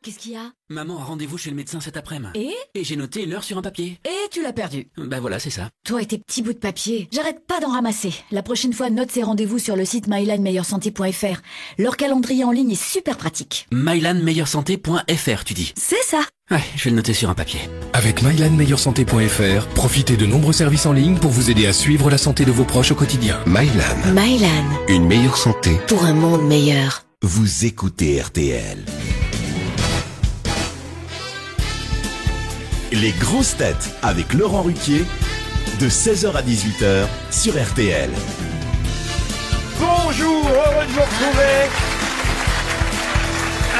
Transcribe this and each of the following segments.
Qu'est-ce qu'il y a? Maman a rendez-vous chez le médecin cet après-midi. Et j'ai noté l'heure sur un papier. Et tu l'as perdu. Bah voilà, c'est ça. Toi et tes petits bouts de papier, j'arrête pas d'en ramasser. La prochaine fois, note ces rendez-vous sur le site mylanmeilleursanté.fr. Leur calendrier en ligne est super pratique. mylanmeilleursanté.fr, tu dis? C'est ça. Ouais, je vais le noter sur un papier. Avec mylanmeilleursanté.fr, profitez de nombreux services en ligne pour vous aider à suivre la santé de vos proches au quotidien. Mylan. Mylan. Une meilleure santé. Pour un monde meilleur. Vous écoutez RTL. Les grosses têtes avec Laurent Ruquier, de 16h à 18h sur RTL. Bonjour, heureux de vous retrouver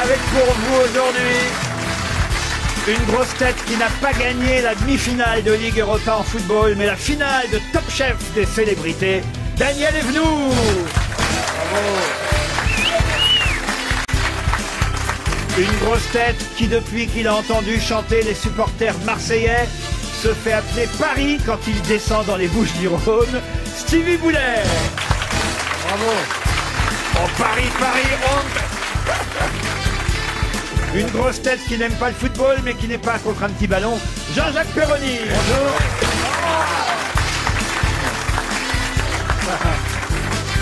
avec pour vous aujourd'hui une grosse tête qui n'a pas gagné la demi-finale de Ligue Europa en football, mais la finale de Top Chef des célébrités, Daniel Evenou. Bravo. Une grosse tête qui, depuis qu'il a entendu chanter les supporters marseillais, se fait appeler Paris quand il descend dans les Bouches-du-Rhône, Stevie Boulet. Bravo. Oh, Paris, honte. Une grosse tête qui n'aime pas le football, mais qui n'est pas contre un petit ballon, Jean-Jacques Perroni. Bonjour.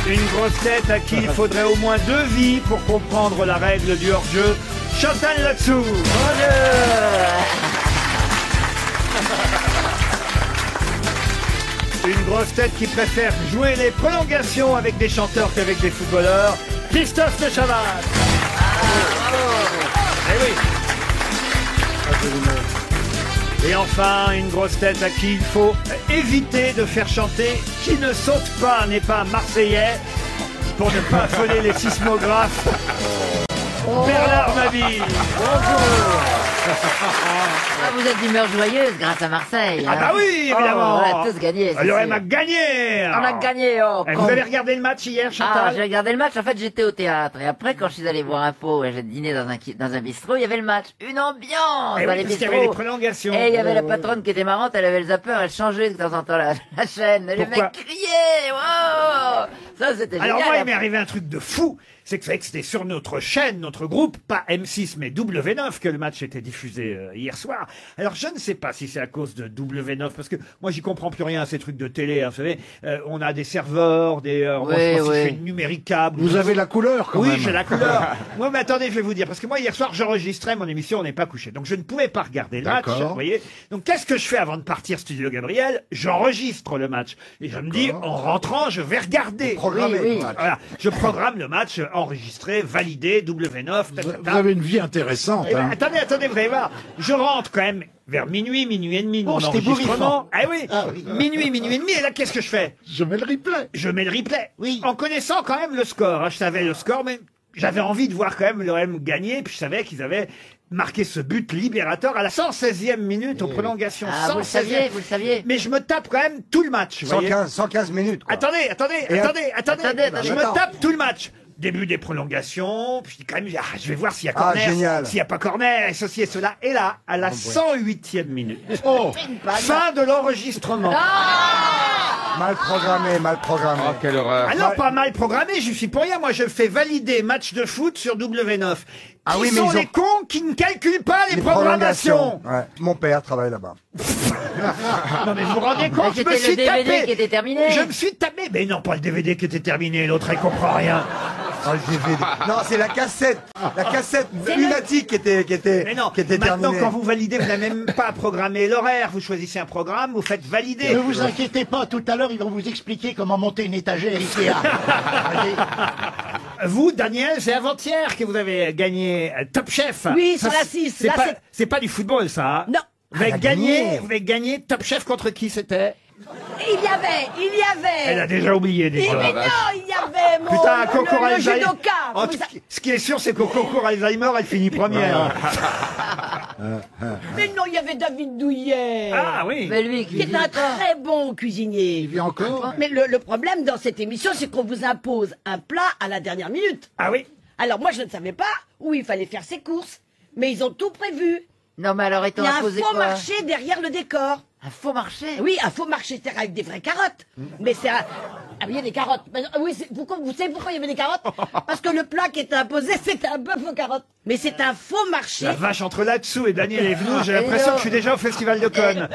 Une grosse tête à qui il faudrait au moins 2 vies pour comprendre la règle du hors-jeu, Chantal Latsou. Une grosse tête qui préfère jouer les prolongations avec des chanteurs qu'avec des footballeurs, Christophe de Chavannes. Eh oui. Et enfin, une grosse tête à qui il faut éviter de faire chanter « Qui ne saute pas n'est pas marseillais » pour ne pas affoler les sismographes. Bernard Mabille. Bonjour. Ah, vous êtes d'humeur joyeuse grâce à Marseille. Ah bah oui, évidemment. Oh, on a tous gagné. L'OM a gagné. On a gagné. Oh, Vous avez regardé le match hier, Chantal? Ah, j'ai regardé le match. En fait, j'étais au théâtre. Et après, quand je suis allé voir un pot et j'ai dîné dans un bistrot, il y avait le match. Une ambiance Et dans oui, les parce qu'il y bistrots. avait les prolongations. Et il y avait la patronne qui était marrante. Elle avait le zapper. Elle changeait de temps en temps la chaîne. Les Pourquoi? mecs criaient. Wow. Ça, c'était génial. Alors moi, il m'est arrivé un truc de fou. C'est que c'était sur notre chaîne, notre groupe, pas M6 mais W9 que le match était diffusé hier soir. Alors je ne sais pas si c'est à cause de W9 parce que moi j'y comprends plus rien à ces trucs de télé. Hein, vous savez, on a des serveurs, moi je pense que c'est numéricable. Vous avez la couleur quand même. Oui, j'ai la couleur. Moi, mais attendez, je vais vous dire parce que moi hier soir j'enregistrais mon émission, on n'est pas couché, donc je ne pouvais pas regarder le match. Vous voyez. Donc qu'est-ce que je fais avant de partir Studio Gabriel? J'enregistre le match et je me dis en rentrant je vais regarder. Voilà, je programme le match enregistré, validé, W9. Vous avez une vie intéressante. Eh ben, Hein. attendez, vous allez voir. Je rentre quand même vers minuit et demi, mon c'était enregistrement. Ah oui, oui. minuit et demi. Et là, qu'est-ce que je fais? Je mets le replay. Je mets le replay. Oui. En connaissant quand même le score. Hein. Je savais le score, mais j'avais envie de voir quand même l'OM gagner. Puis je savais qu'ils avaient marqué ce but libérateur à la 116e minute aux prolongations. Ah, vous le saviez. Mais je me tape quand même tout le match. 115 minutes. Quoi. Attendez. Attendez. Je me tape tout le match. Début des prolongations, puis quand même, je vais voir s'il y a corner, s'il n'y a pas corner, et ceci et cela. Et là, à la 108e minute, fin de l'enregistrement. Mal programmé. Oh, quelle horreur. Ah non, pas mal programmé, je suis pour rien. Moi, je fais valider match de foot sur W9. Ah Qui oui, mais sont ils ont- les cons qui ne calculent pas les programmations? Ouais. Mon père travaille là-bas. Non, mais vous vous rendez compte, je me C'était suis le DVD tapé. qui était terminé. Je me suis tapé. Mais non, pas le DVD qui était terminé. L'autre, elle comprend rien. Ah, le DVD. Non, c'est la cassette. La cassette lunatique qui était Mais non, terminée. maintenant quand vous validez, vous n'avez même pas à programmer l'horaire. Vous choisissez un programme, vous faites valider. Ne vous inquiétez pas, tout à l'heure, ils vont vous expliquer comment monter une étagère Ikea. Vous, Daniel, c'est avant-hier que vous avez gagné Top Chef. Oui, Ça, sur la 6. C'est pas du football, ça. Hein. Non. Vous avez gagné Top Chef contre qui c'était? Il y avait. Elle a déjà oublié, déjà. Mais non, il y avait mon Putain, concours le Alzheimer. judoka. Oh, Comment ça- ce qui est sûr, c'est qu'au concours Alzheimer, elle finit première. Mais non, il y avait David Douillet. Ah oui. Mais lui, Qui est un très bon cuisinier. Il vit encore. Mais le problème dans cette émission, c'est qu'on vous impose un plat à la dernière minute. Ah oui. Alors moi, je ne savais pas où il fallait faire ses courses. Mais ils ont tout prévu. Non, mais alors, Il étant y a un imposé faux quoi? marché derrière le décor. Un faux marché? Oui, un faux marché, c'est avec des vraies carottes. Mais c'est Ah, il y a des carottes. Oui, vous savez pourquoi il y avait des carottes? Parce que le plat qui était imposé, c'était un bœuf aux carottes. Mais c'est un faux marché. La vache, entre là-dessous et Daniel Evenou, j'ai l'impression que je suis déjà au Festival de Cannes.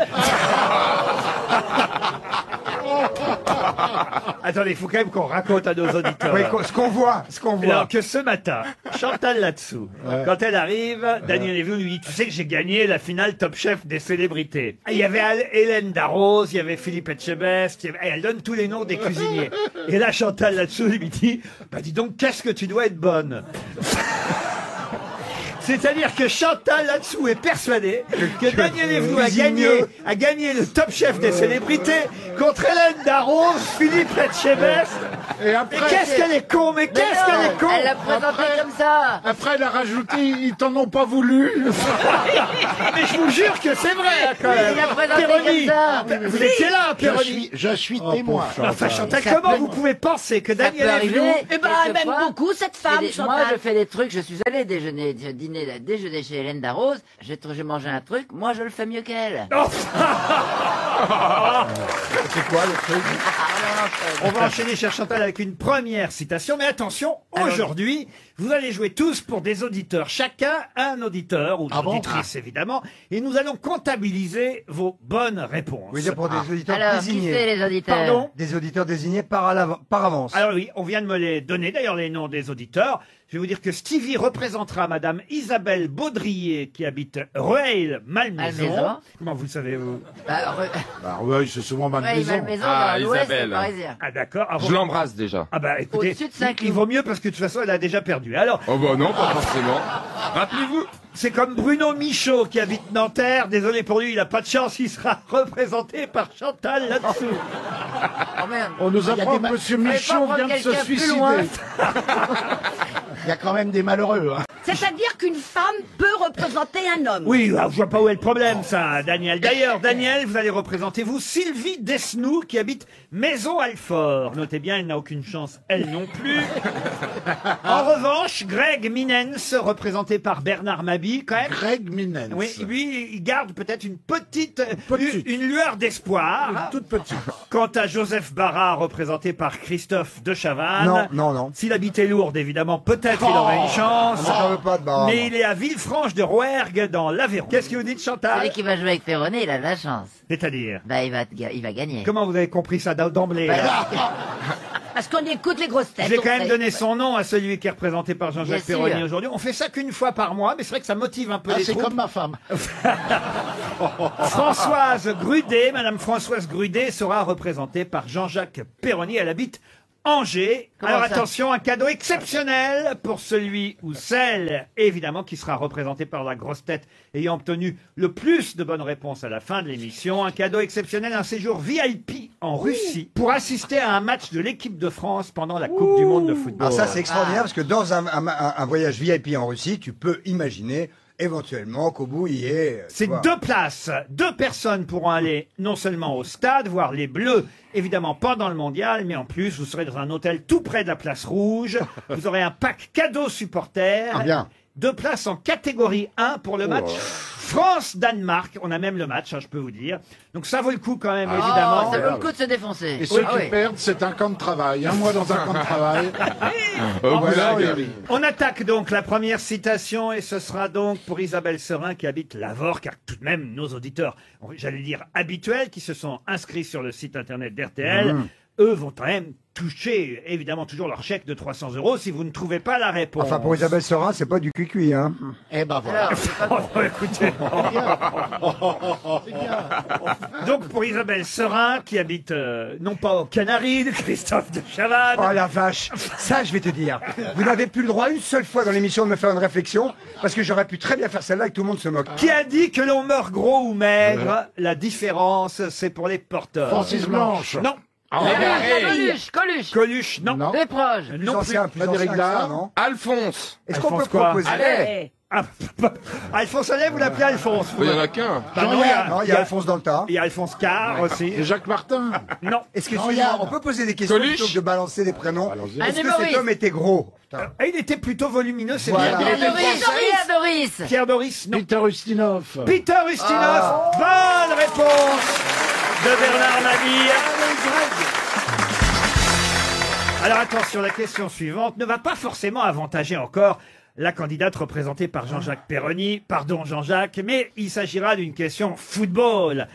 Attendez, il faut quand même qu'on raconte à nos auditeurs. Oui, ce qu'on voit. Alors que ce matin, Chantal là-dessous, quand elle arrive, Daniel Evenou lui dit, tu sais que j'ai gagné la finale Top Chef des célébrités. Il y avait Hélène Darroze, il y avait Philippe Etchebest, elle donne tous les noms des cuisiniers. Et là, Chantal là-dessous lui dit, bah dis donc, qu'est-ce que tu dois être bonne. C'est-à-dire que Chantal là-dessous est persuadée que Daniel Evenou a gagné le Top Chef des célébrités contre Hélène Darroze, Philippe Etchebest. Et après, mais qu'est-ce qu'elle est con, mais qu'est-ce qu'elle est con. Elle l'a présenté comme ça. Après, elle a rajouté, ils t'en ont pas voulu. Mais je vous jure que c'est vrai, quand même. Il l'a présenté Péroni, comme ça. vous étiez là, Péroni. Je suis témoin. Enfin, Chantal, comment vous pouvez penser que Daniel Evenou... Eh ben, elle aime beaucoup cette femme, Moi, Chantal. je fais des trucs, je suis allé déjeuner chez Hélène Darroze, j'ai mangé un truc, moi je le fais mieux qu'elle. C'est quoi le truc? On va enchaîner, cher Chantal, avec une première citation. Mais attention, aujourd'hui, vous allez jouer tous pour des auditeurs. Chacun un auditeur, ou une auditrice, évidemment. Et nous allons comptabiliser vos bonnes réponses. Vous dire pour des auditeurs Alors, désignés. qui c'est les auditeurs? Pardon? Des auditeurs désignés par avance. Alors oui, on vient de me les donner, d'ailleurs, les noms des auditeurs. Je vais vous dire que Stevie représentera Madame Isabelle Baudrier, qui habite Rueil-Malmaison. Malmaison. Comment vous le savez, vous? Bah ouais, c'est souvent Malmaison. Malmaison, Ah, dans l'ouest Isabelle. parisien. Ah d'accord. Ah, Je l'embrasse déjà. Ah bah écoutez, Au-dessus de Saint-Cloud. il vaut mieux parce que de toute façon, elle a déjà perdu. Alors, Oh bah non, pas forcément. Rappelez-vous. c'est comme Bruno Michaud qui habite Nanterre. Désolé pour lui, il n'a pas de chance. Il sera représenté par Chantal là-dessous. Oh merde. On nous Il y a apprend des que Monsieur Fallait pas Michaud prendre vient de se quelqu'un plus suicider. loin. Il y a quand même des malheureux. Hein. C'est-à-dire qu'une femme peut représenter un homme. Oui, alors, je vois pas où est le problème, ça, Daniel. D'ailleurs, Daniel, vous allez représenter, vous, Sylvie Desnoux, qui habite Maison-Alfort. Notez bien, elle n'a aucune chance, elle non plus. En revanche, Greg Minens, représenté par Bernard Mabie, quand même. Greg Minens. Oui, lui, il garde peut-être une petite. Une lueur d'espoir. Toute petite. Quant à Joseph Barra, représenté par Christophe de Chavannes. Non. S'il habitait Lourdes, évidemment, peut-être il aurait une chance. J'en veux pas de Barra. Mais il est à Villefranche de Rouergue, dans l'Aveyron. Qu'est-ce que vous dites, Chantal? Celui qui va jouer avec Péroni, il a de la chance. C'est-à-dire? Bah, il va gagner. Comment vous avez compris ça d'emblée? Parce qu'on écoute les grosses têtes. Je vais quand on même sait. donner son nom à celui qui est représenté par Jean-Jacques Bien sûr. Perroni aujourd'hui. On fait ça qu'une fois par mois, mais c'est vrai que ça motive un peu Ah, les c'est troupes. comme ma femme. Françoise Grudet, Madame Françoise Grudet sera représentée par Jean-Jacques Perroni. Elle habite Angers. Comment Alors ça? attention, un cadeau exceptionnel pour celui ou celle, évidemment, qui sera représenté par la grosse tête ayant obtenu le plus de bonnes réponses à la fin de l'émission. Un cadeau exceptionnel, un séjour VIP en Russie pour assister à un match de l'équipe de France pendant la Coupe du Monde de football. Alors ça, c'est extraordinaire parce que dans un voyage VIP en Russie, tu peux imaginer éventuellement qu'au bout, il y ait... C'est 2 places. 2 personnes pourront aller non seulement au stade, voir les Bleus, évidemment pendant le mondial, mais en plus, vous serez dans un hôtel tout près de la place rouge. Vous aurez un pack cadeau supporter. Ah, bien. 2 places en catégorie 1 pour le match France-Danemark. On a même le match, hein, je peux vous dire. Donc ça vaut le coup quand même, évidemment. Oh, ça vaut le coup de se défoncer. Et ceux Ah qui oui. perdent, c'est un camp de travail. Un mois dans un camp de travail. Voilà, On attaque donc la première citation et ce sera donc pour Isabelle Serin qui habite Lavore, car tout de même nos auditeurs, j'allais dire habituels, qui se sont inscrits sur le site internet d'RTL, eux vont quand même toucher évidemment toujours leur chèque de 300 € si vous ne trouvez pas la réponse. Enfin, pour Isabelle Serin, c'est pas du cuicui, hein. Eh ben voilà. Alors, c'est pas Oh, écoutez. Donc pour Isabelle Serin qui habite non pas aux Canaries, Christophe de Chavannes. Oh la vache. Ça, je vais te dire. Vous n'avez plus le droit une seule fois dans l'émission de me faire une réflexion parce que j'aurais pu très bien faire celle-là et que tout le monde se moque. Qui a dit que l'on meurt gros ou maigre? La différence, c'est pour les porteurs. Francis Blanche. Non. Coluche. Coluche, non. Non. Des proches. Plus Non plus. ancien, plus Frédéric ancien que ça, Dard. non? Alphonse. Est-ce qu'on peut Alphonse quoi? proposer... Allez. Ah, Alphonse Allais, vous l'appelez Alphonse. Il y en a qu'un. Bah non, Non, il y a Alphonse dans le tas. Il y a Alphonse Carr aussi. Et Jacques Martin. Non. Est-ce que Non, tu il y a- on peut poser des questions Coluche. plutôt que de balancer des prénoms? Allons-y. Est-ce Un que humoriste. cet homme était gros? Putain. Ah, il était plutôt volumineux, c'est Voilà. bien. Pierre Doris. Pierre Doris, non. Peter Ustinov. Peter Ustinov, bonne réponse de Bernard Mabille. Alors attention, la question suivante ne va pas forcément avantager encore la candidate représentée par Jean-Jacques Perroni. Pardon Jean-Jacques, mais il s'agira d'une question football.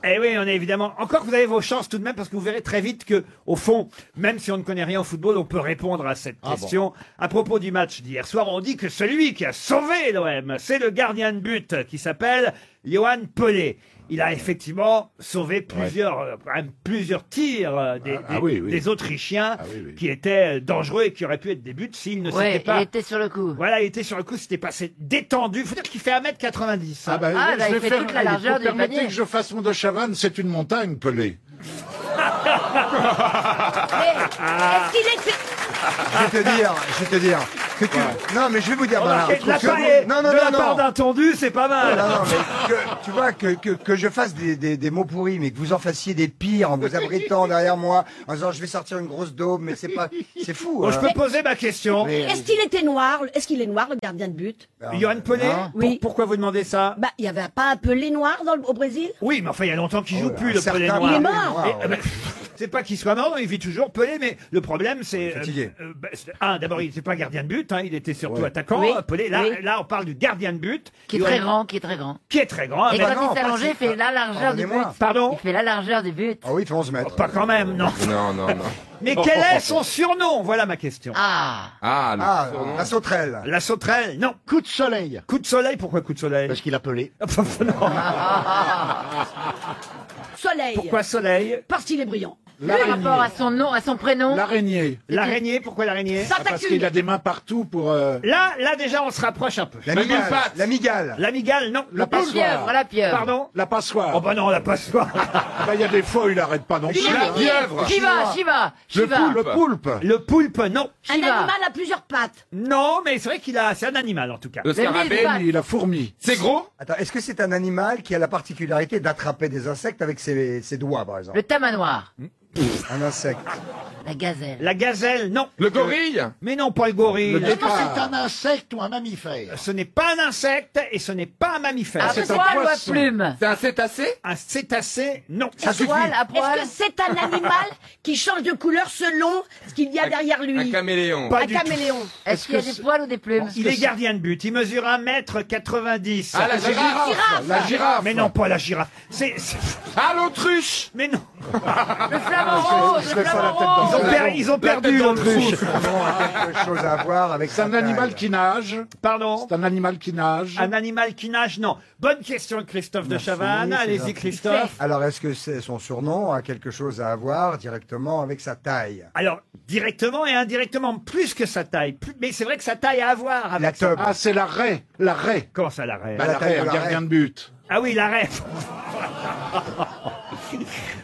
Et oui, on est évidemment... Encore que vous avez vos chances tout de même, parce que vous verrez très vite que, au fond, même si on ne connaît rien au football, on peut répondre à cette question. À propos du match d'hier soir, on dit que celui qui a sauvé l'OM, c'est le gardien de but qui s'appelle Yoann Pelé. Il a effectivement sauvé plusieurs tirs des Autrichiens qui étaient dangereux et qui auraient pu être des buts s'il ne s'était pas... il était sur le coup. Voilà, il était sur le coup, c'était passé détendu. Il faut dire qu'il fait 1m90. Ah bah, Ah, bah, il fait toute la largeur du permettez panier. que je fasse mon de Chavannes, c'est une montagne, Pelé. Est-ce qu'il était... Je vais te dire que tu... Non, mais je vais vous dire, Bernard, de la que- part, non, de la part d'un tondu, c'est pas mal. Non, mais tu vois, que je fasse des mots pourris, mais que vous en fassiez des pires en vous abritant derrière moi, en disant je vais sortir une grosse daube, mais c'est pas, c'est fou. Bon, je peux poser ma question. Est-ce qu'il était noir? Est-ce qu'il est noir, le gardien de but? Yoann Pelé, Oui. pourquoi vous demandez ça? Bah, il y avait pas un Pelé noir au Brésil? Oui, mais enfin, il y a longtemps qu'il joue plus, le certain- Pelé noir. Il est mort. C'est pas qu'il soit mort, il vit toujours Pelé, mais le problème, c'est... Fatigué. D'abord, il n'était pas gardien de but, hein, il était surtout attaquant, Oui. Pelé. Là, Oui. là, on parle du gardien de but. Qui est Yoann- très grand, qui est très grand. Qui est très grand. Et mais- quand il s'est allongé, il fait la largeur du but. Pardonnez-moi. Pardon? Il fait la largeur du but. Ah oui, il fait 11 mètres. Pas quand même, non. Non, non, non. Mais quel est son surnom? Voilà ma question. Ah. Ah, le Ah, surnom. la sauterelle. La sauterelle, non. Coup de soleil. Coup de soleil, pourquoi coup de soleil? Parce qu'il a pelé. Non. Soleil. Pourquoi soleil? Parce qu'il est brillant. Par rapport à son nom, à son prénom. L'araignée. L'araignée, pourquoi l'araignée? Ah, parce qu'il a des mains partout pour... Là, déjà, on se rapproche un peu. La migale. La migale. La migale, non. La passoire. Pieuvre, la pieuvre. Pardon? La passoire. Oh bah non, la passoire. Bah, il y a des fois où il arrête pas non plus. La hein. pieuvre. Shiva. Le poulpe. Le poulpe, non. Un Shiva. animal à plusieurs pattes. Non, mais c'est vrai c'est un animal en tout cas. Le scarabée. Et la fourmi. C'est gros? Attends, est-ce que c'est un animal qui a la particularité d'attraper des insectes avec ses doigts, par exemple? Le tamanoir. Un insecte. La gazelle. La gazelle, non. Le gorille? Mais non, pas le gorille. Le Est-ce que guépard. c'est un insecte ou un mammifère? Ce n'est pas un insecte et ce n'est pas un mammifère. À c'est un poil ou à poisson. plume. C'est un cétacé? Un cétacé, non. À poil, à poil. Est-ce que c'est un animal qui change de couleur selon ce qu'il y a derrière Un lui? caméléon. Pas Un du tout. caméléon. Est-ce qu'il y a des poils ou des plumes? Il est gardien de but. Il mesure 1m90. Ah, la girafe. La girafe. Mais non, pas la girafe. Ah, l'autruche. Mais non. Le flamant rose. Le flamant rose. Ils ont perdu tête dans le l'autruche. Vraiment, a quelque chose à voir avec C'est sa un taille. animal qui nage. Pardon? C'est un animal qui nage. Un animal qui nage, non. Bonne question de Christophe de Chavannes. c'est Allez-y, gentil. Christophe. Alors, est-ce que son surnom a quelque chose à voir directement avec sa taille? Alors, directement et indirectement, plus que sa taille. Mais c'est vrai que sa taille a à voir avec La sa... teub. Ah, c'est la raie. La raie. Comment ça, l'arrêt? Bah, la la taille raie, de un la gardien raie. de but. Ah oui, l'arrêt.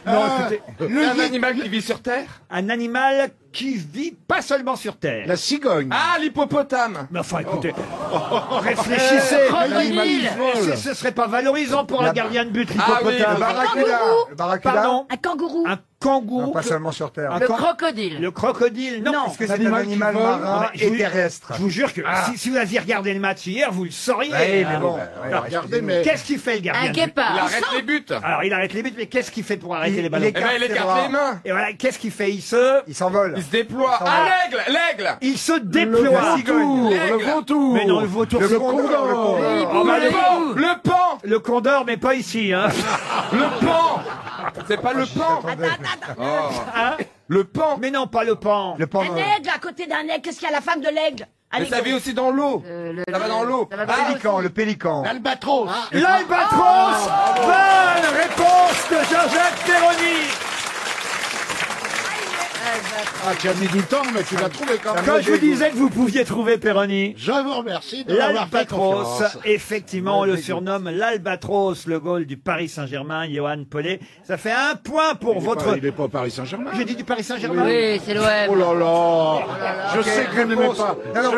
Non, écoutez, C'est un animal qui vit sur Terre? un animal qui vit pas seulement sur Terre. La cigogne. Ah, l'hippopotame. Mais enfin, écoutez, réfléchissez. Crocodile. Ce serait pas valorisant pour un gardien de but, Ah oui, l'hippopotame. Le barracuda. Le barracuda. Pardon? Un kangourou. Un kangourou. Non, pas seulement sur Terre. Un Le can- crocodile. Le crocodile, non. Est-ce que c'est un animal qui vole? marin Je vous- et terrestre? Je vous jure que si vous aviez regardé le match hier, vous le sauriez. Oui, hein. mais bon. Alors, Regardez, mais... Qu'est-ce qu'il fait, le gardien Un de but Il guépard. arrête les buts. Alors, il arrête les buts, mais qu'est-ce qu'il fait pour arrêter Il- les ballons il Eh ben, il ses écarte bras. les mains. Et voilà, qu'est-ce qu'il fait? Il s'envole. Il se déploie. s'en Ah, va. l'aigle. Il se Le déploie. vautour. Le vautour. Mais non, le vautour, Le c'est condor. Oh, bah, Le pan. Le pan. le condor, mais pas ici, hein. Le pan. C'est pas le pan. Oh. Hein? Le pan. Mais non, pas le pan. Le Un pendant. aigle à côté d'un aigle. Qu'est-ce qu'il y a la femme de l'aigle? Mais Allez, ça vit aussi dans l'eau. Ça va dans l'eau. Ça va Ah, pas Pélican, le pélican. L'albatros. L'albatros. Bonne réponse de Jean-Jacques Perroni. Ah, tu as mis du temps, mais tu l'as trouvé quand même. Quand je vous disais que vous pouviez trouver Perroni. Je vous remercie de m'avoir fait L'Albatros, confiance. effectivement, on le surnomme l'Albatros, le goal du Paris Saint-Germain, Yoann Pelé. Ça fait un point pour votre... Il n'est pas au Paris Saint-Germain. J'ai dit du Paris Saint-Germain? Oui, c'est l'OM. Oh là là. Je sais que vous n'aimez Réponse. pas. Non, non.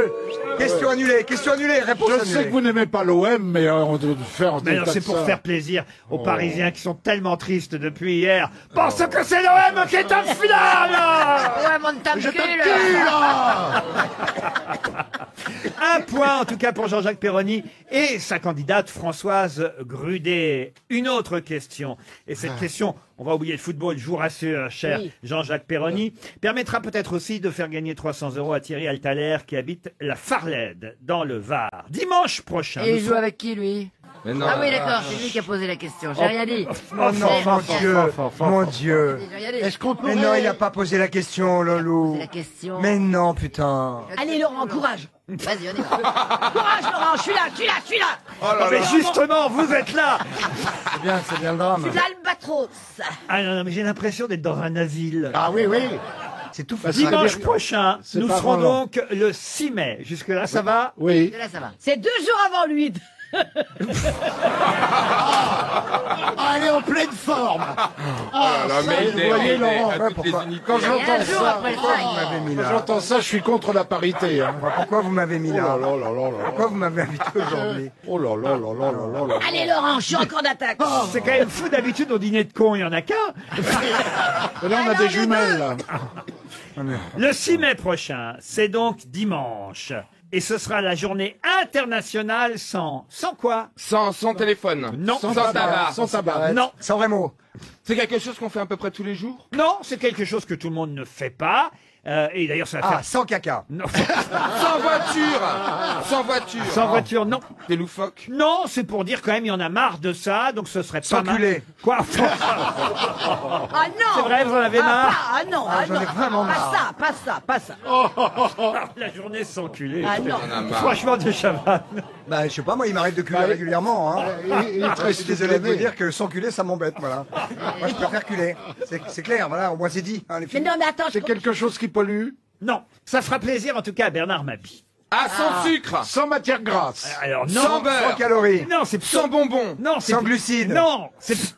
Question annulée. Question annulée. Réponse Je sais que annulée. vous n'aimez pas l'OM, mais on doit faire Mais non, des tas c'est de pour ça. faire plaisir aux Parisiens qui sont tellement tristes depuis hier. Parce que c'est l'OM qui est en finale! Ouais, mon tame Je te cul, tue, là. là. Un point en tout cas pour Jean-Jacques Perroni et sa candidate Françoise Grudet. Une autre question. Et cette question, on va oublier le football, je vous rassure, cher Oui. Jean-Jacques Perroni, permettra peut-être aussi de faire gagner 300 € à Thierry Altaler qui habite la Farlède, dans le Var. Dimanche prochain. Et nous il joue serons- avec qui, lui? Mais non. Ah oui, d'accord, c'est lui qui a posé la question. J'ai rien dit. Oh non, mon Dieu, mon Dieu. J'ai rien dit. Est-ce qu'on Mais pourrait... non, il n'a pas posé la question, Lolo. C'est la question. Mais non, putain. Allez, Laurent, courage. Vas-y, on y va. Courage, Laurent, je suis là, je suis là, je suis là. Ah, mais justement, vous êtes là. C'est bien le drame. L'Albatros. Ah non, non, mais j'ai l'impression d'être dans un asile. Ah oui, oui. C'est tout Bah, facile. Dimanche prochain, c'est nous pas serons vraiment. donc le 6 mai. Jusque-là, ça va? Oui. Là, ça va. C'est 2 jours avant lui. Ah, elle est en pleine forme. Ah, là, ça, mais vous il voyez, est- Laurent. à toutes les unités. Quand Il y a j'entends un jour ça, après le Pourquoi vous 5. m'avez mis quand là j'entends ça, je suis contre la parité. Hein. Pourquoi vous m'avez mis Oh là là là là là là. Pourquoi vous m'avez invité aujourd'hui Oh là là là là là là là. Allez, Laurent, je suis encore d'attaque. C'est quand même fou, d'habitude, au dîner de con, il y en a qu'un. Et là, on a des jumelles, là. Le 6 mai prochain, c'est donc dimanche. Et ce sera la journée internationale sans quoi? Sans téléphone. Non. Sans tabac. Sans tabac. Non, Sans Rémo. C'est quelque chose qu'on fait à peu près tous les jours. non, c'est quelque chose que tout le monde ne fait pas. Et d'ailleurs, ça va Ah, faire... sans caca. Non. Sans voiture. Sans voiture. Sans voiture, non. Des loufoques. Non, c'est pour dire quand même, il y en a marre de ça, donc ce serait Sans pas mal. culé. Quoi? Ah non. C'est vrai, vous en avez marre? Ah non, ah j'en ai non. vraiment marre. Pas ça, pas ça. La journée sans culé. Ah non. On a marre. Franchement, de Chavannes. Bah, je sais pas, moi, il m'arrive de culer régulièrement. Hein. Il est très Je suis désolé de vous sucré. dire que sans culer, ça m'embête, voilà. Moi, je préfère culer. C'est clair, voilà, au moins c'est dit. Hein, les Mais filles. non, mais attends, C'est quelque chose qui pollue. Non, ça fera plaisir en tout cas à Bernard Mabie. Ah, sans sucre. Sans matière grasse. Alors non, Sans beurre. Sans calories. non, c'est plutôt... Sans bonbons. Non, c'est Sans glucides. Non,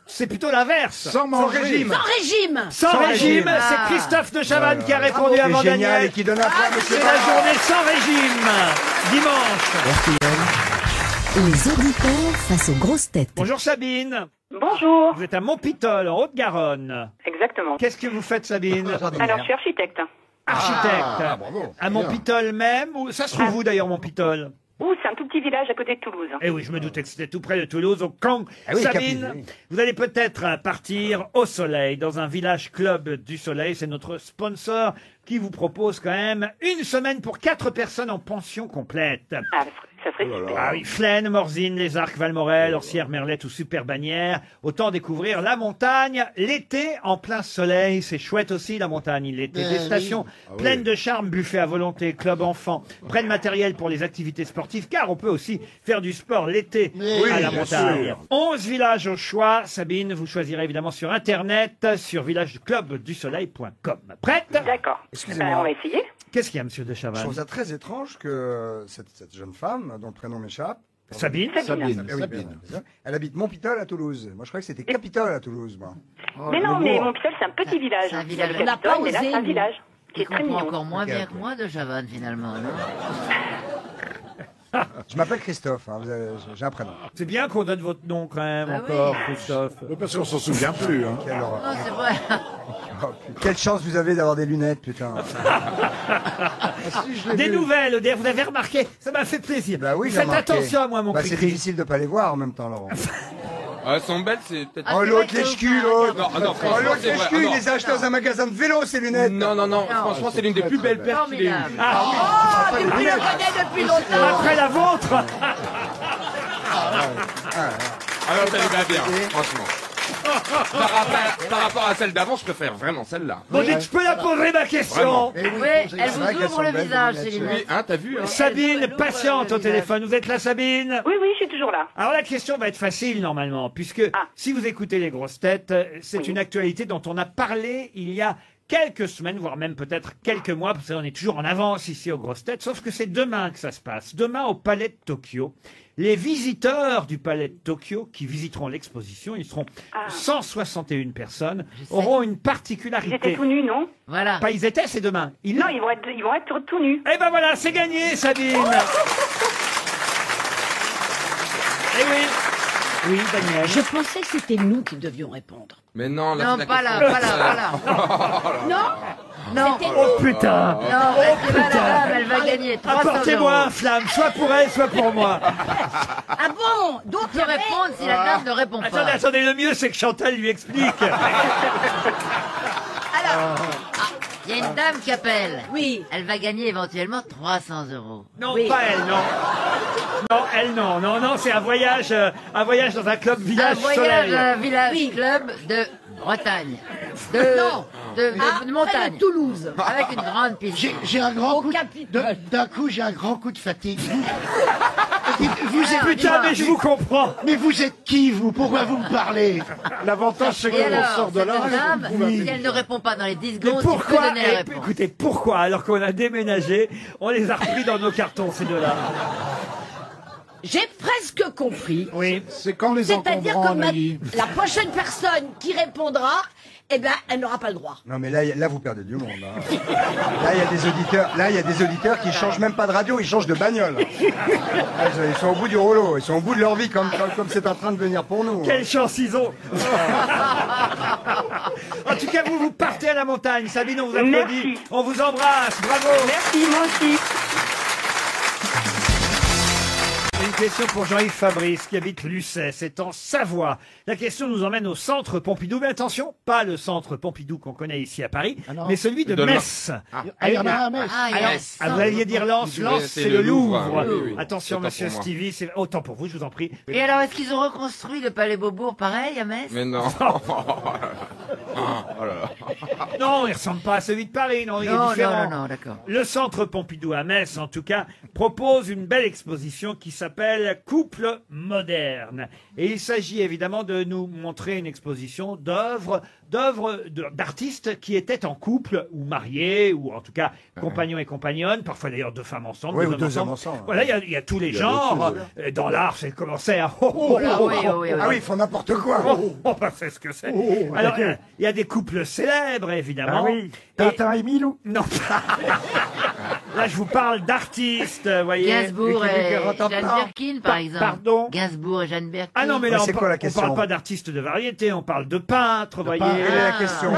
c'est plutôt l'inverse. Sans manger. régime. sans régime. Sans Sans régime, régime. c'est Christophe de Chavannes qui a répondu C'est avant génial Daniel. et qui donne un point à Monsieur C'est la Barra. journée sans régime, dimanche. Les auditeurs face aux grosses têtes. Bonjour Sabine. Bonjour. Vous êtes à Montpitol, en Haute-Garonne. Exactement. Qu'est-ce que vous faites, Sabine? Alors, je suis architecte. Architecte. bravo. À Montpitol même, ou ça se trouve où d'ailleurs, Montpitol? Ouh, c'est un tout petit village à côté de Toulouse. Eh oui, je me doutais que c'était tout près de Toulouse, au Camp. Ah oui, Sabine, Capille, oui. vous allez peut-être partir au soleil, dans un village club du soleil. C'est notre sponsor qui vous propose quand même une semaine pour 4 personnes en pension complète. Ah, ça serait super. Ah oui, Flaine, Morzine, Les Arcs, Valmorel, Orsières, Merlette ou Super Bagnères. Autant découvrir la montagne l'été en plein soleil. C'est chouette aussi la montagne l'été. Des stations pleines de charme, buffet à volonté, club enfants, près de matériel pour les activités sportives, car on peut aussi faire du sport l'été à la bien montagne. sûr. 11 villages au choix. Sabine, vous choisirez évidemment sur Internet, sur villageclubdusoleil.com. Prête? D'accord. Excusez-moi. On va essayer. Qu'est-ce qu'il y a, monsieur de Je Chavannes? trouve ça très étrange que cette jeune femme, dont le prénom m'échappe, Sabine? Sabine. eh oui, Sabine. bien sûr, elle habite Montpitol à Toulouse. Moi, je croyais que c'était Capitole à Toulouse, moi. Mais non, le mais bourg. Montpitol, c'est un petit village. C'est un village. Il y a le On n'a pas Capitole, mais là, osé, c'est un nous. village qui Il est très comprend mignon. encore moins Ok, bien ok. que moi de Chavannes, finalement, non? Je m'appelle Christophe, hein, j'ai un prénom. C'est bien qu'on donne votre nom quand même Ah encore, oui. Christophe. Oui, parce qu'on s'en souvient plus. Hein. Quelle horreur. Non, c'est vrai. Oh, putain. Quelle chance vous avez d'avoir des lunettes, putain. Si, je l'ai Des vu. nouvelles, Odère, vous avez remarqué, ça m'a fait plaisir. Bah oui, Vous j'ai faites remarqué. attention à moi, mon Bah, c'est cri-cri. difficile de pas les voir en même temps, Laurent. Elles sont belles, c'est peut-être. Ah, Oh, c'est l'autre vrai que lèche-cul, vous- l'autre. Non, non, Oh, franchement, l'autre c'est vrai. lèche-cul, Ah, il non. les a achetés dans un magasin de vélo, ces lunettes. Non, non, non, franchement, c'est l'une des plus belles paires qu'il ait eues. Formidable. Oh, tu le connais depuis longtemps. Après la vôtre. Ah non, ça lui va bien, franchement. Par rapport à celle d'avant, je préfère vraiment celle-là. Bon, dites, je peux la poser ma question. Eh Oui, elle vous vrai qu'elles ouvre sont le belles, visage, les ces lunettes. Oui, lunettes. hein, t'as vu, hein. Sabine, Elle ouvre patiente le au visage. téléphone. Vous êtes là, Sabine? Oui, oui, je suis toujours là. Alors la question va être facile normalement, puisque Ah. si vous écoutez les grosses têtes, c'est Oui. une actualité dont on a parlé il y a quelques semaines, voire même peut-être quelques mois, parce qu'on est toujours en avance ici aux grosses têtes, sauf que c'est demain que ça se passe. Demain au Palais de Tokyo. Les visiteurs du Palais de Tokyo qui visiteront l'exposition, ils seront 161 personnes, auront une Ils étaient particularité. tout nus, non? Voilà. Pas ils étaient, c'est demain. Non, ils vont être tout nus. Eh ben voilà, c'est gagné, Sabine. Eh oui. Oui, Daniel. Je pensais que c'était nous qui devions répondre. Mais non, là, Non, c'est la pas là, question. pas là, pas là. Non Non. Oh putain. Non, Oh restez là, la putain. dame, elle va gagner 300 Apportez-moi euros. un flamme, soit pour elle, soit pour moi. Ah bon? Donc, On peut répondre si la dame ne répond pas. Attendez, attendez, le mieux c'est que Chantal lui explique. Il y a une dame qui appelle. Oui. Elle va gagner éventuellement 300 euros. Non, Oui. pas elle, non. Non, elle, non, non, non, c'est un voyage dans un club Un village voyage soleil. à un village club de Bretagne. De montagne. de Toulouse. Avec une grande piscine. J'ai un grand Au coup. Capitole. D'un coup, j'ai un grand coup de fatigue. Vous êtes Putain, mais je vous comprends. Mais vous êtes qui, vous? Pourquoi vous me parlez? L'avantage, c'est Et qu'on alors, sort de cette là. dame, si elle ne répond pas dans les 10 Mais secondes, tu peux pourquoi, donner la réponse. écoutez, pourquoi, alors qu'on a déménagé, on les a repris dans nos cartons, ces deux-là? J'ai presque compris. Oui. C'est quand les C'est-à-dire encombrants, que Nagui. la prochaine personne qui répondra, eh ben, elle n'aura pas le droit. Non mais là vous perdez du monde. Hein. Là il y a des auditeurs qui changent même pas de radio, ils changent de bagnole. Ils sont au bout du rouleau, ils sont au bout de leur vie comme c'est en train de venir pour nous. Quelle chance ils ont. En tout cas, vous partez à la montagne. Sabine, on vous applaudit. Merci. On vous embrasse. Bravo. Merci, moi aussi. Une question pour Jean-Yves Fabrice qui habite Lucet, c'est en Savoie. La question nous emmène au centre Pompidou, mais attention, pas le centre Pompidou qu'on connaît ici à Paris, non. mais celui de De Metz. Ah, il y en a un à Metz. Ah, il y a un Ah, centre. vous alliez dire Lens, Oui, Lens c'est c'est le le Louvre. Louvre, oui, oui. Attention C'est pas monsieur pour moi. Stevie, c'est autant pour vous, je vous en prie. Et alors, est-ce qu'ils ont reconstruit le palais Beaubourg pareil à Metz? Mais non. Oh là là. Non, il ressemble pas à celui de Paris, non, il est Non, différent. non, d'accord. Le centre Pompidou à Metz, en tout cas, propose une belle exposition qui s'appelle Couple moderne. Et il s'agit évidemment de nous montrer une exposition d'artistes qui étaient en couple ou mariés ou en tout cas compagnons et compagnonnes, parfois d'ailleurs deux femmes ensemble, Oui, deux ou hommes deux ensemble. hommes ensemble. Voilà, il y a tous les Il y a genres. de tout, Dans l'art, c'est commencé à Ah oui, ils font n'importe quoi. on sait ce que c'est. Alors, il y a des couples célèbres, évidemment. Ah oui. Et- Tintin et Milou. Non. Là, je vous parle d'artistes, vous voyez. Gainsbourg et Ratata. Jeanne Birkin, par exemple. Pardon. Gainsbourg et Jeanne Birkin. Ah non, mais là, Ouais, c'est quoi la on question parle pas d'artistes de variété, on parle de peintres, vous voyez. Quelle est la question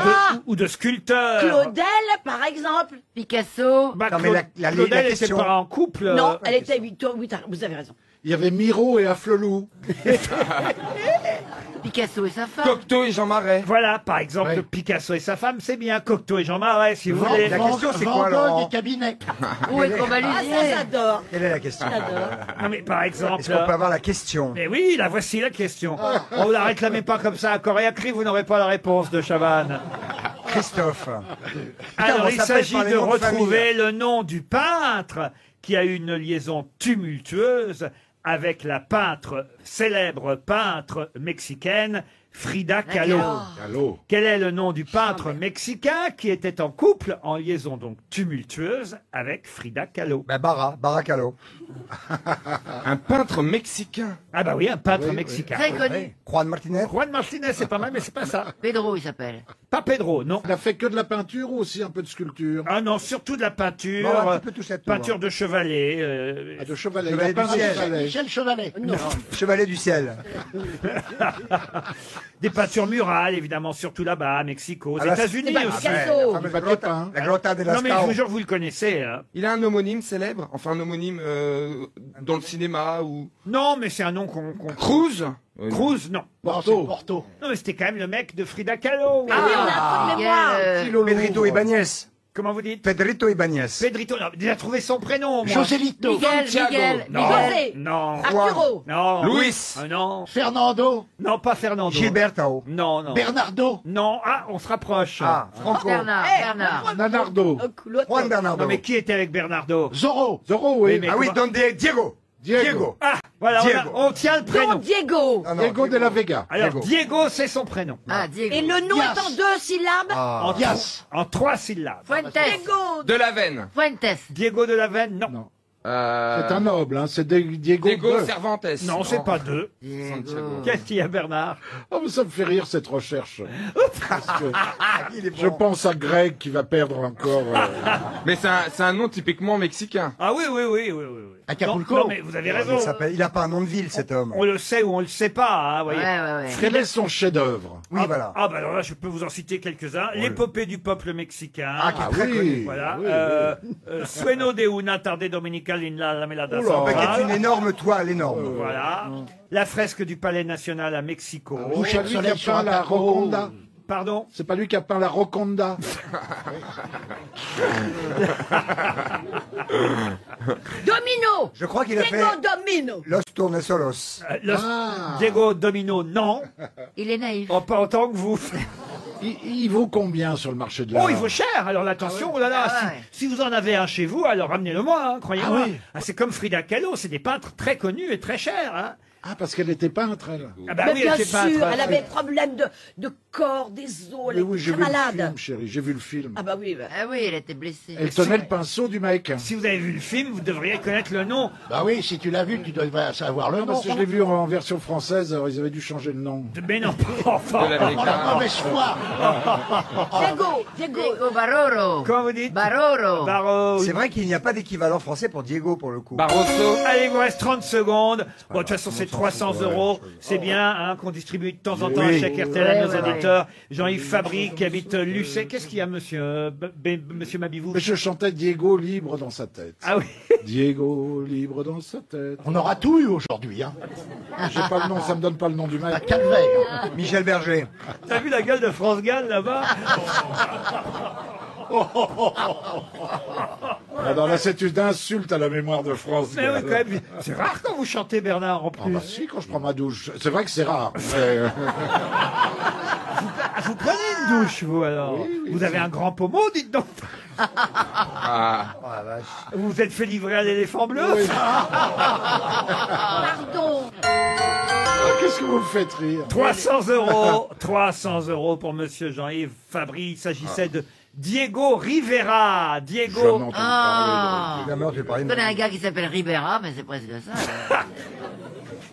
Ou de sculpteurs. Claudel, par exemple. Picasso. Bah, Non, mais la Claudel était question- pas en couple. Non, elle était Victor. Oui, vous avez raison. Il y avait Miro et Afflelou. Picasso et sa femme. Cocteau et Jean Marais. Voilà, par exemple, Ouais. Picasso et sa femme, c'est bien. Cocteau et Jean Marais, si vous Van, voulez. La question, c'est Van quoi, Gogh Laurent et Cabinet. Où est Ah, ça, Combalizier? j'adore. Quelle est la question Non, mais par exemple. Est-ce qu'on peut avoir la question Mais oui, la voici la question. On ne la réclamez pas comme ça à corps et à cri, vous n'aurez pas la réponse de Chavannes. Christophe. Alors, on il s'appelle s'agit par les de noms de retrouver le nom du peintre qui a eu une liaison tumultueuse avec la célèbre peintre mexicaine Frida Kahlo. Allô. Quel est le nom du peintre mexicain qui était en couple, en liaison donc tumultueuse avec Frida Kahlo? Baracalo. Un peintre mexicain. Ah bah oui, un peintre mexicain. Très connu. Juan Martinez. Juan Martinez, c'est pas mal, mais c'est pas ça. Pedro, il s'appelle. Pas Pedro, non. Il a fait que de la peinture ou aussi un peu de sculpture? Ah non, surtout de la peinture. Bon, un petit peu touche à tout, peinture hein. de chevalet. Ah, de chevalet. Chevalet Il a peint du des ciel. chevalets. Michel Chevalet. Non. Chevalier du ciel. Des peintures murales, évidemment, surtout là-bas, à Mexico, aux Ah, là, États-Unis c'est pas aussi. Picasso. La fameuse Papier grotta, peint. la grotta de Non, mais je Lascaux. vous jure, vous le connaissez. Hein. Il a un homonyme célèbre, enfin un homonyme dans le cinéma ou Non, mais c'est un nom qu'on... Cruz. Cruz, non. Porto. Porto. Non, mais c'était quand même le mec de Frida Kahlo. Ah oui, on a un trou de mémoire. Philo Pedrito Louvre. Ibáñez. Comment vous dites? Pedrito Ibáñez. Pedrito, non, déjà trouvé son prénom, moi. Joselito. Miguel. Non, José. non, Arturo. non. Luis. Non, Fernando. non, pas Fernando. Gilberto. Non, non. Bernardo. Non, ah, on se rapproche. Ah, Franco. Bernard. Eh, Bernard. Nanardo. Juan Bernardo. Non, mais qui était avec Bernardo? Zorro. Zorro, oui. Mais Ah oui, comment- Don Diego. Diego. Ah, voilà, Diego. on tient le prénom. Don Diego. Non, non, Diego de la Vega. Alors, Diego, c'est son prénom. Ah, Diego. Et le nom Yas. est en 2 syllabes. Ah. En, Yas. en 3 syllabes. Fuentes. Diego. De la veine. Fuentes. Diego de la Veine, non. Non. Euh, C'est un noble, hein. C'est Diego. Diego de- Cervantes. Non, c'est pas deux. Santiago. Qu'est-ce qu'il y a, Bernard? Oh, mais ça me fait rire cette recherche. Parce que Il est bon. je pense à Greg qui va perdre encore. Mais c'est un nom typiquement mexicain. Ah oui, oui, oui, oui, oui. oui. Acapulco. Non, mais vous avez raison. Il n'a pas un nom de ville, cet homme. On le sait ou on le sait pas, hein, voyez. Quel est son chef-d'œuvre? Oui, voilà. Ah, bah alors là, je peux vous en citer quelques-uns. L'épopée du peuple mexicain. Ah, qui est très connu. Voilà. Oui, Sueno de una tarde dominical in la Melada Qui est une énorme toile, énorme. Voilà. La fresque du Palais National à Mexico. C'est pas lui qui a peint la Roconda? Pardon? C'est pas lui qui a peint la Roconda? Domino. Je crois qu'il a fait Diego Domino. Los Tournesolos. Diego Domino, non. Il est naïf. Oh, pas autant que vous. Il vaut combien sur le marché de l'art? Oh, il vaut cher. Alors attention, oh là là, si vous en avez un chez vous, alors ramenez-le-moi, hein, croyez-moi. Ah oui. C'est comme Frida Kahlo, c'est des peintres très connus et très chers. Hein. Ah, parce qu'elle était peintre, elle. Ah bah Mais oui, bien elle était sûr, peintre. elle avait problème de corps, des os, elle Mais oui, était j'ai très vu le malade. film, chérie, j'ai vu le film. Ah bah oui. Bah. Ah oui, elle était blessée. Elle tenait le pinceau du mec. Si vous avez vu le film, vous devriez connaître le nom. Bah oui, si tu l'as vu, tu dois savoir le Non, nom. parce que je l'ai vu en version française, alors ils avaient dû changer le nom. Mais non, enfin. Mauvaise foi. Diego Baroro. Comment vous dites? Baroro. Barroso. C'est vrai qu'il n'y a pas d'équivalent français pour Diego, pour le coup. Barroso. Allez, il vous reste 30 secondes. Bon, de toute façon, c'est 300 €. C'est bien, hein, qu'on distribue de temps en temps un chèque RTL à nos auditeurs. Jean-Yves Fabry, qui habite Lucé. Qu'est-ce qu'il y a, monsieur Mabivou? Mais je chantais Diego libre dans sa tête. Ah oui. Diego libre dans sa tête. On aura tout eu aujourd'hui. Hein. J'ai pas le nom, ça me donne pas le nom du mec. Calvaire. Michel Berger. T'as vu la gueule de France Gall là-bas? Ah non, là, c'est une insulte à la mémoire de France. Mais oui, quand même. C'est rare quand vous chantez, Bernard, en Ah plus. bah si, quand je prends ma douche. C'est vrai que c'est rare. Vous prenez une douche, vous, alors? Vous avez un grand pommeau, dites donc. Vous vous êtes fait livrer à l'éléphant bleu? Pardon. Qu'est-ce que vous me faites rire? 300 €. 300 € pour monsieur Jean-Yves Fabry. Il s'agissait de Diego Rivera. Diego. Ah. La mort, j'ai parlé Je de- connais un gars qui s'appelle Ribera, mais c'est presque ça.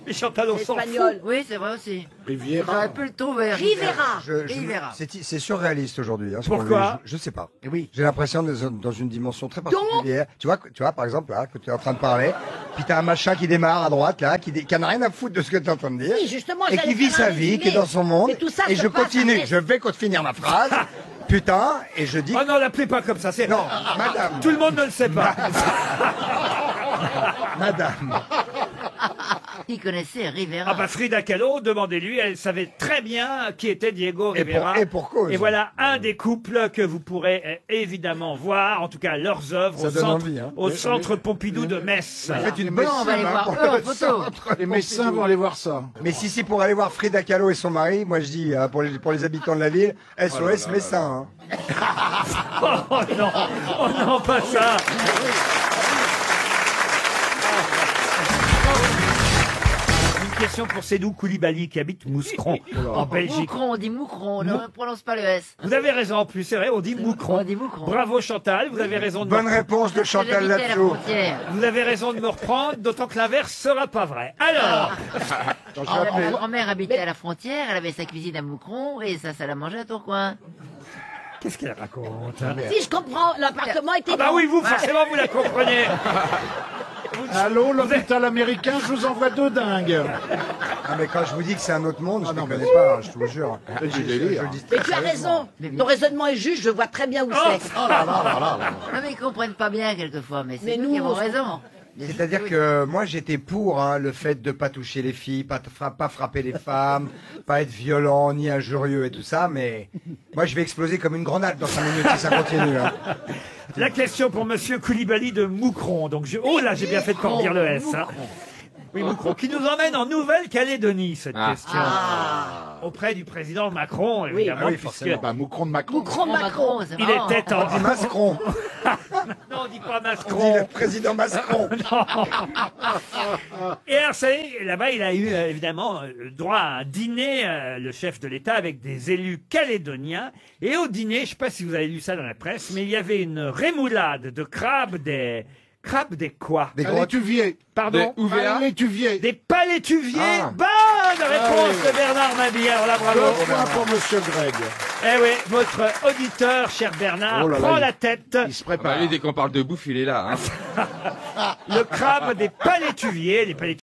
Et Chantal, on s'en fout. Espagnol. Oui, c'est vrai aussi. Riviera. J'aurais pu le trouver. Rivera. Rivera. C'est surréaliste aujourd'hui. Hein, ce qu'on Pourquoi veut. Je sais pas. Oui. J'ai l'impression d'être dans une dimension très particulière. Tu vois, par exemple, là, que tu es en train de parler, puis t'as un machin qui démarre à droite, là, qui n'a rien à foutre de ce que tu es en train de dire. Oui, justement, et qui j'allais vit faire un sa vie, résumé. qui est dans son monde. Et tout ça et se je passe continue. à Je vais finir ma phrase. Putain, et je dis. Oh non, l'appelez pas comme ça. Non, madame. Tout le monde ne le sait pas. Madame. Il connaissait Rivera. Ah bah Frida Kahlo, demandez-lui, elle savait très bien qui était Diego Rivera. Et pour cause. Et voilà un des couples que vous pourrez évidemment voir, en tout cas leurs œuvres, Ça au donne centre, envie, hein. au centre Pompidou de Metz. Faites une Non, on va aller voir eux en photo. Les médecins vont aller voir ça. Mais si c'est pour aller voir Frida Kahlo et son mari, moi je dis, hein, pour les habitants de la ville, SOS Messin. Hein. Oh non, pas ça. Une question pour Sédou Koulibaly qui habite Mouscron, en Belgique. Moucron, on dit Moucron, on ne prononce pas le S. Vous avez raison en plus, c'est vrai, on dit Moucron. On dit Moucron. Bravo Chantal, vous avez raison de Bonne me... réponse de Chantal J'habitais à la Latsou. frontière. Vous avez raison de me reprendre, d'autant que l'inverse sera pas vrai. Alors, Ma grand-mère habitait à la frontière, elle avait sa cuisine à Moucron, et ça l'a mangé à Tourcoing. qu'est-ce qu'elle raconte hein? Si, je comprends, l'appartement était Ah bah grand. oui, vous, forcément, vous la comprenez. Allô, l'hôpital américain, je vous envoie deux dingues. Ah, mais quand je vous dis que c'est un autre monde, je ne connais pas, je vous jure. C'est du délire. Mais tu as raison, ton raisonnement est juste, je vois très bien où c'est. Oh là là là là. Non mais ils comprennent pas bien quelquefois, mais Mais c'est nous nous, qui avons on- raison. C'est-à-dire que moi j'étais pour hein, le fait de pas toucher les filles, pas frapper les femmes, pas être violent ni injurieux et tout ça, mais moi je vais exploser comme une grenade dans 5 minutes si ça continue. Hein. La question pour Monsieur Koulibaly de Moucron. Donc oh là, j'ai bien fait de pas en dire le S. Hein. Oui, Moucron, qui nous emmène en Nouvelle-Calédonie, cette question. Auprès du président Macron, évidemment, oui, puisque forcément. Bah, Moucron de Macron. Moucron Macron. c'est il marrant. était en... On dit Mascron, Non, on dit pas on dit Macron. le président Mascron. Et alors, vous savez, là-bas, il a eu évidemment droit à un dîner, le chef de l'État, avec des élus calédoniens. Et au dîner, je ne sais pas si vous avez lu ça dans la presse, mais il y avait une rémoulade de crabes des... Crabes des quoi? Des Un gros étuvier. Pardon? Un étuvier. Des palétuviers. Ah. Bonne réponse de Bernard Mabille. Alors là, bravo. Deux points pour Monsieur Greg. Eh oui, votre auditeur, cher Bernard, Oh là là, prend il- la tête. Il se prépare. Lui, dès qu'on parle de bouffe, il est là. Hein. Le crabe des palétuviers. Les palétuviers,